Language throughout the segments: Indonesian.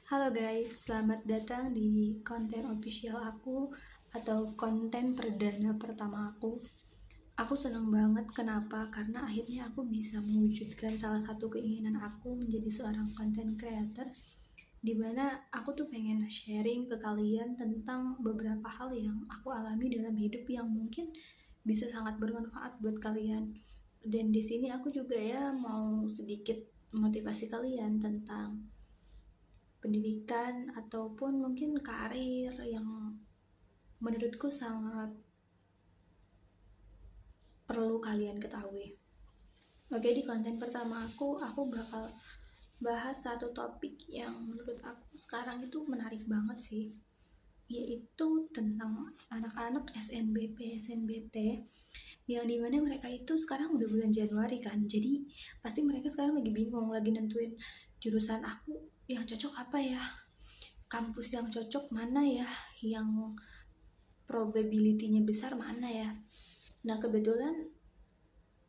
Halo guys, selamat datang di konten official aku atau konten perdana pertama aku. Aku senang banget kenapa? Karena akhirnya aku bisa mewujudkan salah satu keinginan aku menjadi seorang content creator, dimana aku tuh pengen sharing ke kalian tentang beberapa hal yang aku alami dalam hidup yang mungkin bisa sangat bermanfaat buat kalian. Dan di sini aku juga ya mau sedikit motivasi kalian tentang pendidikan ataupun mungkin karir yang menurutku sangat perlu kalian ketahui. Oke, di konten pertama aku bakal bahas satu topik yang menurut aku sekarang itu menarik banget sih, yaitu tentang anak-anak SNBP, SNBT, yang dimana mereka itu sekarang udah bulan Januari kan, jadi pasti mereka sekarang lagi bingung, lagi nentuin jurusan aku yang cocok apa ya, kampus yang cocok mana ya, yang probability-nya besar mana ya. Nah, kebetulan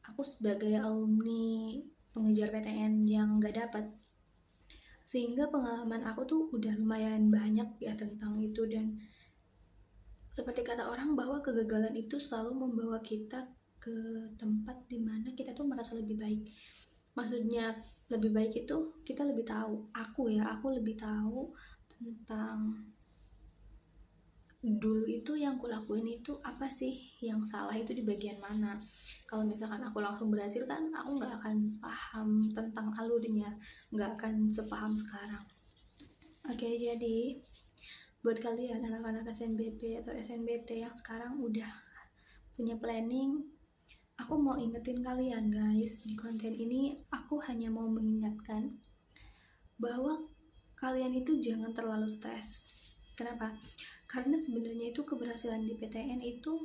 aku sebagai alumni pengejar PTN yang gak dapat, sehingga pengalaman aku tuh udah lumayan banyak ya tentang itu. Dan seperti kata orang bahwa kegagalan itu selalu membawa kita ke tempat dimana kita tuh merasa lebih baik. Maksudnya lebih baik itu kita lebih tahu, aku lebih tahu tentang dulu itu yang kulakuin itu apa sih, yang salah itu di bagian mana. Kalau misalkan aku langsung berhasil kan aku nggak akan paham tentang alurnya, nggak akan sepaham sekarang. Oke, jadi buat kalian anak-anak SNBP atau SNBT yang sekarang udah punya planning, aku mau ingetin kalian guys, di konten ini aku hanya mau mengingatkan bahwa kalian itu jangan terlalu stres. Kenapa? Karena sebenarnya itu keberhasilan di PTN itu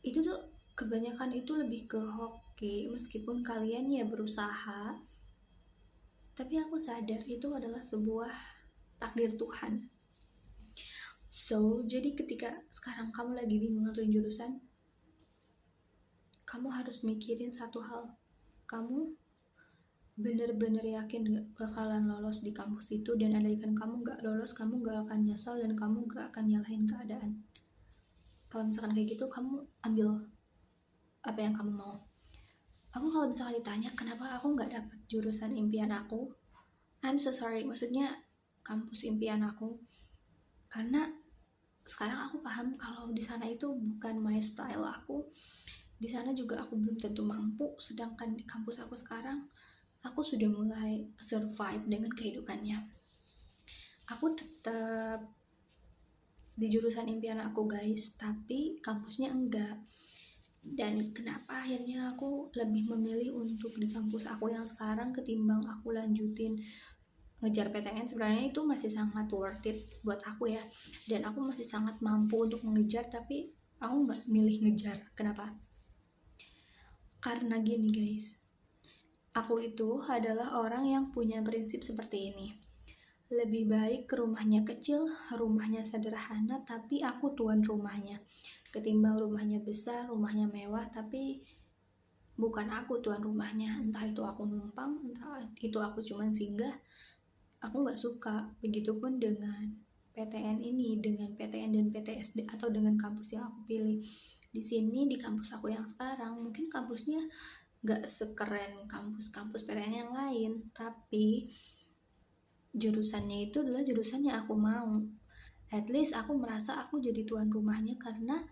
tuh kebanyakan itu lebih ke hoki. Meskipun kalian ya berusaha, tapi aku sadar itu adalah sebuah takdir Tuhan. So, jadi ketika sekarang kamu lagi bingung nentuin jurusan, kamu harus mikirin satu hal. Kamu bener-bener yakin gak bakalan lolos di kampus itu, dan andaikan kamu gak lolos, kamu gak akan nyesal dan kamu gak akan nyalahin keadaan. Kalau misalkan kayak gitu, kamu ambil apa yang kamu mau. Aku kalau misalkan ditanya kenapa aku nggak dapet jurusan impian aku, I'm so sorry, maksudnya kampus impian aku, karena sekarang aku paham kalau di sana itu bukan my style aku. Di sana juga aku belum tentu mampu, sedangkan di kampus aku sekarang aku sudah mulai survive dengan kehidupannya. Aku tetap di jurusan impian aku guys, tapi kampusnya enggak. Dan kenapa akhirnya aku lebih memilih untuk di kampus aku yang sekarang ketimbang aku lanjutin ngejar PTN, sebenarnya itu masih sangat worth it buat aku ya, dan aku masih sangat mampu untuk mengejar, tapi aku nggak milih ngejar. Kenapa? Karena gini guys, aku itu adalah orang yang punya prinsip seperti ini. Lebih baik rumahnya kecil, rumahnya sederhana, tapi aku tuan rumahnya, ketimbang rumahnya besar, rumahnya mewah, tapi bukan aku tuan rumahnya. Entah itu aku numpang, entah itu aku cuman singgah. Aku nggak suka. Begitupun dengan PTN ini, dengan PTN dan PTSD atau dengan kampus yang aku pilih. Di sini di kampus aku yang sekarang mungkin kampusnya nggak sekeren kampus-kampus PTN yang lain, tapi jurusannya itu adalah jurusan yang aku mau. At least aku merasa aku jadi tuan rumahnya, karena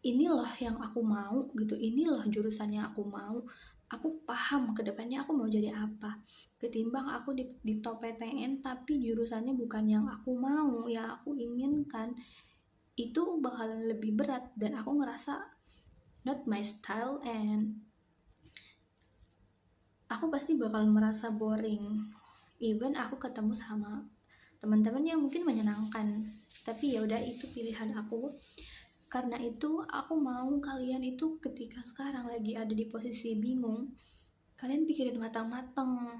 ini loh yang aku mau gitu, ini loh jurusan yang aku mau. Aku paham kedepannya aku mau jadi apa, ketimbang aku di top PTN tapi jurusannya bukan yang aku mau, yang aku inginkan. Itu bakalan lebih berat dan aku ngerasa not my style, and aku pasti bakal merasa boring. Even aku ketemu sama teman-teman yang mungkin menyenangkan, tapi ya udah, itu pilihan aku. Karena itu aku mau kalian itu ketika sekarang lagi ada di posisi bingung, kalian pikirin matang-matang,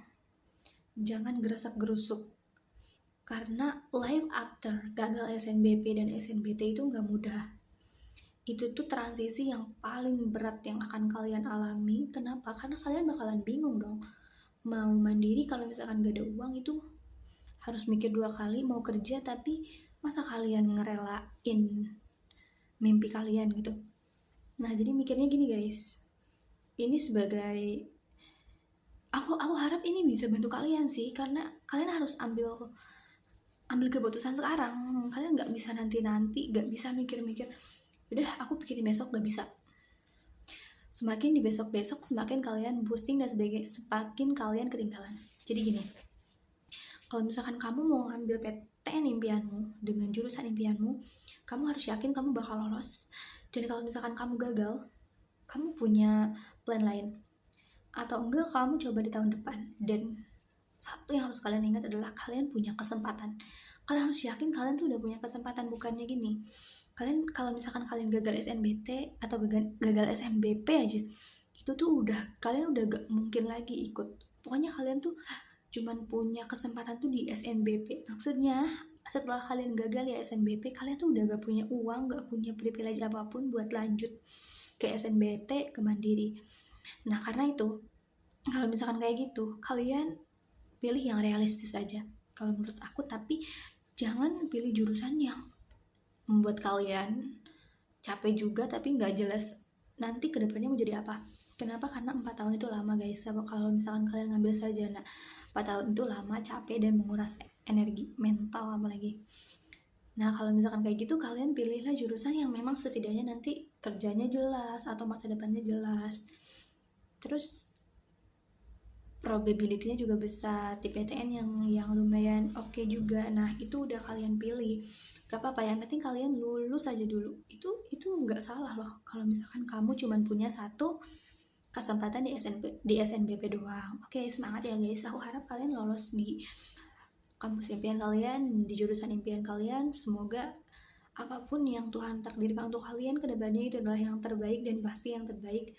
jangan geresak-gerusuk. Karena life after gagal SNBP dan SNBT itu gak mudah. Itu tuh transisi yang paling berat yang akan kalian alami. Kenapa? Karena kalian bakalan bingung dong, mau mandiri kalau misalkan gak ada uang itu harus mikir 2 kali mau kerja, tapi masa kalian ngerelain mimpi kalian gitu. Nah jadi mikirnya gini guys, ini sebagai aku harap ini bisa bantu kalian sih, karena kalian harus ambil keputusan sekarang. Kalian nggak bisa nanti, nggak bisa mikir-mikir udah aku pikirin besok, nggak bisa. Semakin di besok-besok semakin kalian pusing dan semakin kalian ketinggalan. Jadi gini, kalau misalkan kamu mau ngambil PTN impianmu dengan jurusan impianmu, kamu harus yakin kamu bakal lolos. Dan kalau misalkan kamu gagal, kamu punya plan lain. Atau enggak, kamu coba di tahun depan. Dan satu yang harus kalian ingat adalah kalian punya kesempatan. Kalian harus yakin kalian tuh udah punya kesempatan. Bukannya gini, kalian kalau misalkan kalian gagal SNBT atau gagal SNBP aja, itu tuh kalian udah gak mungkin lagi ikut. Pokoknya kalian tuh cuman punya kesempatan tuh di SNBP. Maksudnya setelah kalian gagal ya SNBP, kalian tuh udah gak punya uang, gak punya privilege apapun buat lanjut ke SNBT, ke Mandiri. Nah karena itu, kalau misalkan kayak gitu, kalian pilih yang realistis aja kalau menurut aku. Tapi jangan pilih jurusan yang membuat kalian capek juga tapi nggak jelas nanti kedepannya mau jadi apa. Kenapa? Karena 4 tahun itu lama guys. Kalau misalkan kalian ngambil sarjana 4 tahun itu lama, capek dan menguras energi mental apalagi. Nah kalau misalkan kayak gitu, kalian pilihlah jurusan yang memang setidaknya nanti kerjanya jelas atau masa depannya jelas, terus probability-nya juga besar di PTN yang lumayan oke juga. Nah itu udah kalian pilih, gak apa-apa, yang penting kalian lulus aja dulu. Itu nggak salah loh kalau misalkan kamu cuman punya satu kesempatan di SNBP doang. Oke, semangat ya guys, aku harap kalian lolos di kampus impian kalian, di jurusan impian kalian. Semoga apapun yang Tuhan takdirkan untuk kalian kedepannya itu adalah yang terbaik dan pasti yang terbaik.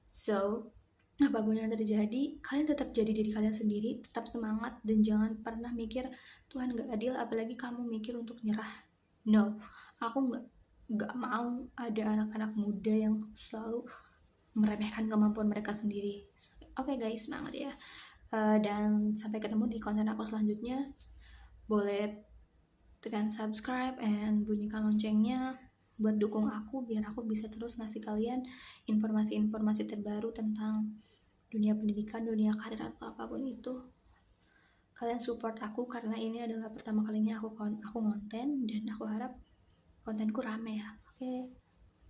So apapun yang terjadi, kalian tetap jadi diri kalian sendiri, tetap semangat, dan jangan pernah mikir Tuhan gak adil, apalagi kamu mikir untuk nyerah. No, aku gak mau ada anak-anak muda yang selalu meremehkan kemampuan mereka sendiri. Oke guys, semangat ya. Dan sampai ketemu di konten aku selanjutnya. Boleh tekan subscribe and bunyikan loncengnya buat dukung aku, biar aku bisa terus ngasih kalian informasi-informasi terbaru tentang dunia pendidikan, dunia karir, atau apapun itu. Kalian support aku karena ini adalah pertama kalinya aku konten, dan aku harap kontenku rame ya. Oke,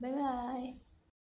bye bye.